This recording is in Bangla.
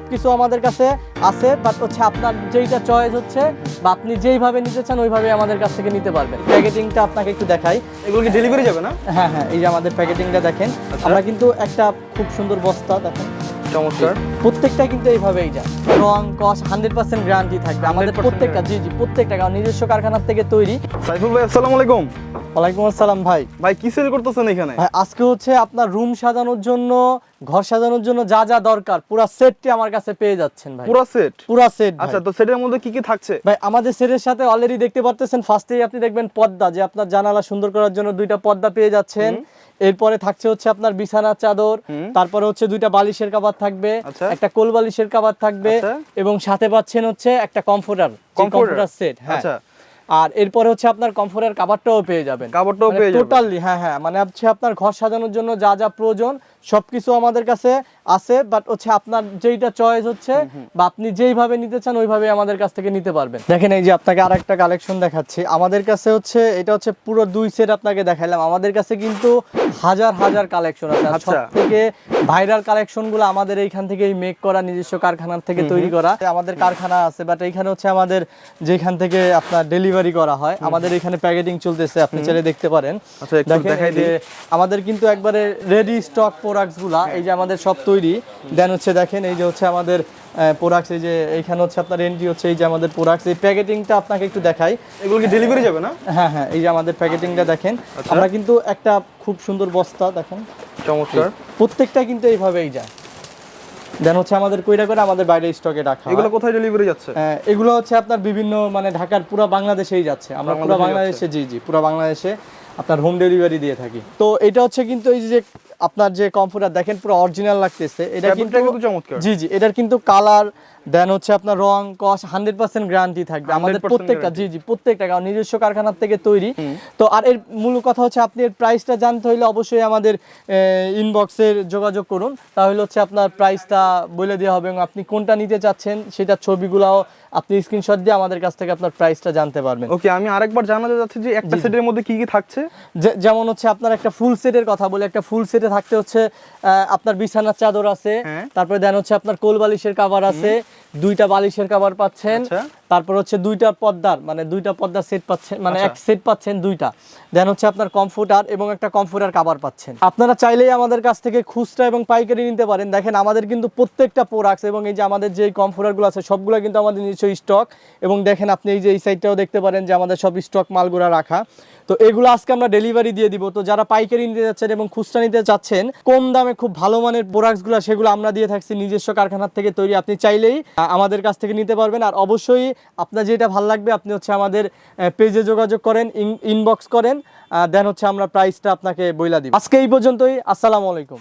সবকিছু আমাদের কাছে আছে, বাট হচ্ছে আপনার যেইটা চয়েস হচ্ছে বা আপনি যেইভাবে নিতে চান ওইভাবে আমাদের কাছ থেকে নিতে পারবেন। প্যাকেটিংটা আপনাকে একটু দেখাই। এগুলো কি ডেলিভারি যাবে না? হ্যাঁ হ্যাঁ, এই যে আমাদের প্যাকেটিংটা দেখেন। আমরা কিন্তু একটা খুব সুন্দর বস্তা দেখেন, চমৎকার। প্রত্যেকটা কিন্তু এইভাবেই যায়। রং কস 100% গ্যারান্টি থাকবে আমাদের 100% প্রত্যেকটা। জি জি, প্রত্যেকটা কারণ নিজস্ব কারখানার থেকে তৈরি। সাইফুল ভাই আসসালামু আলাইকুম। ওয়ালাইকুম আসসালাম ভাই। ভাই কি সেল করতেছেন এখানে? ভাই আজকে হচ্ছে আপনার রুম সাজানোর জন্য, ঘর সাজানোর জন্য যা যা দরকার পুরো সেটটি আমার কাছে পেয়ে যাচ্ছেন ভাই। পুরো সেট? পুরো সেট। আচ্ছা, তো সেটের মধ্যে কি কি থাকছে? ভাই আমাদের সেটের সাথে অলরেডি দেখতে পারতেছেন, ফার্স্টেই আপনি দেখবেন পর্দা, যে আপনার জানালা সুন্দর করার জন্য দুইটা পর্দা পেয়ে যাচ্ছেন। এরপরে থাকছে হচ্ছে আপনার বিছানার চাদর, তারপরে হচ্ছে দুইটা বালিশের কভার থাকবে, একটা কোল বালিশের কভার থাকবে, এবং সাথে পাচ্ছেন হচ্ছে একটা কমফোর্টার সেট। হ্যাঁ, আর এরপরে হচ্ছে আপনার কমফোর্টের কভারটাও পেয়ে যাবেন। কভারটাও পেয়ে যাবেন টোটালি। হ্যাঁ হ্যাঁ, মানে হচ্ছে আপনার ঘর সাজানোর জন্য যা যা প্রয়োজন সবকিছু আমাদের কাছে আছে, বাট হচ্ছে আপনার যেইটা চয়েস হচ্ছে বা আপনি যেইভাবে নিতে চান ওইভাবে আমাদের কাছ থেকে নিতে পারবেন। দেখেন এই যে আপনাকে আরেকটা কালেকশন দেখাচ্ছি। আমাদের কাছে হচ্ছে এটা হচ্ছে পুরো 2 সেট আপনাকে দেখাইলাম। আমাদের কাছে কিন্তু হাজার হাজার কালেকশন আছে। আর সবথেকে ভাইরাল কালেকশনগুলো আমাদের এইখান থেকেই মেক করা, নিজস্ব কারখানার থেকে তৈরি করা। আমাদের কারখানা আছে, বাট এইখানে হচ্ছে আমাদের যেখান থেকে আপনার ডেলিভারি করা হয়, আমাদের এখানে প্যাকেটিং চলতেছে, আপনি চাইলে দেখতে পারেন। দেখেন যে আমাদের কিন্তু একবারে রেডি স্টক প্রোডাক্টস গুলা, এই যে আমাদের সব তৈরি। দেন হচ্ছে দেখেন এই যে হচ্ছে আমাদের প্রোডাক্টস, এই যে এইখানে হচ্ছে আপনার এন্ট্রি হচ্ছে এই যে আমাদের প্রোডাক্টস। এই প্যাকেটিংটা আপনাকে একটু দেখাই। এগুলো কি ডেলিভারি যাবে না? হ্যাঁ হ্যাঁ, এই যে আমাদের প্যাকেটিংটা দেখেন। আমরা কিন্তু একটা খুব সুন্দর বস্তা দেখেন, চমৎকার। প্রত্যেকটা কিন্তু এইভাবেই যায়। দেন হচ্ছে আমাদের কইরা করে আমাদের বাইরে স্টকে রাখা। এগুলো কোথায় ডেলিভারি যাচ্ছে? এগুলো হচ্ছে আপনার বিভিন্ন মানে ঢাকার পুরো বাংলাদেশেই যাচ্ছে। আমরা পুরো বাংলাদেশে, জি জি, পুরো বাংলাদেশে আপনার হোম ডেলিভারি দিয়ে থাকি। তো এটা হচ্ছে কিন্তু এই যে আপনার যে কমফোর্টার দেখেন পুরো অরিজিনাল লাগতেছে। এটা কিন্তু চমৎকার। জি জি, এটার কিন্তু কালার দেন হচ্ছে আপনার রং কস 100% গ্যারান্টি থাকবে আমাদের প্রত্যেকটা। জি জি, প্রত্যেকটা কারণ নিজস্ব কারখানার থেকে তৈরি। তো আর এর মূল কথা হচ্ছে আপনি এর প্রাইসটা জানতে হইলে অবশ্যই আমাদের ইনবক্সে যোগাযোগ করুন, তাহলে হচ্ছে আপনার প্রাইসটা বলে দেওয়া হবে এবং আপনি কোনটা নিতে চাচ্ছেন সেটা ছবিগুলাও আপনি স্ক্রিনশট দিয়ে আমাদের কাছ থেকে আপনার প্রাইসটা জানতে পারবেন। ওকে, আমি আরেকবার জানাতে যাচ্ছি যে একটা সেটের মধ্যে কি কি থাকছে। যেমন হচ্ছে আপনার একটা ফুল সেটের কথা বলে, একটা ফুল সেটে থাকতে হচ্ছে আপনার বিছানার চাদর আছে, তারপরে দেন হচ্ছে আপনার কোল বালিশের কভার আছে, দুইটা বালিশের কভার পাচ্ছেন, তারপর হচ্ছে দুইটা পর্দার মানে দুইটা পর্দার সেট পাচ্ছেন, মানে এক সেট পাচ্ছেন দুইটা। দেন হচ্ছে আপনার কমফোর্টার এবং একটা কমফোর্টার কভার পাচ্ছেন। আপনারা চাইলেই আমাদের কাছ থেকে খুচরা এবং পাইকারি নিতে পারেন। দেখেন আমাদের কিন্তু প্রত্যেকটা প্রোডাক্টস এবং এই যে আমাদের যে কমফোর্টারগুলো আছে সবগুলো কিন্তু আমাদের নিজস্ব স্টক। এবং দেখেন আপনি এই যে এই সাইডটাও দেখতে পারেন যে আমাদের সব স্টক মালগুলো রাখা। তো এগুলো আজকে আমরা ডেলিভারি দিয়ে দিব। তো যারা পাইকারি নিতে যাচ্ছেন এবং খুচরা নিতে চাচ্ছেন কম দামে খুব ভালো মানের প্রোডাক্টসগুলো, সেগুলো আমরা দিয়ে থাকছি নিজস্ব কারখানার থেকে তৈরি। আপনি চাইলেই আমাদের কাছ থেকে নিতে পারবেন। আর অবশ্যই আপনার যেটা ভালো লাগবে আপনি হচ্ছে আমাদের পেজে যোগাযোগ করেন, ইনবক্স করেন, দেন হচ্ছে আমরা প্রাইসটা আপনাকে বইলা দিব। আজকে এই পর্যন্তই। আসসালামু আলাইকুম।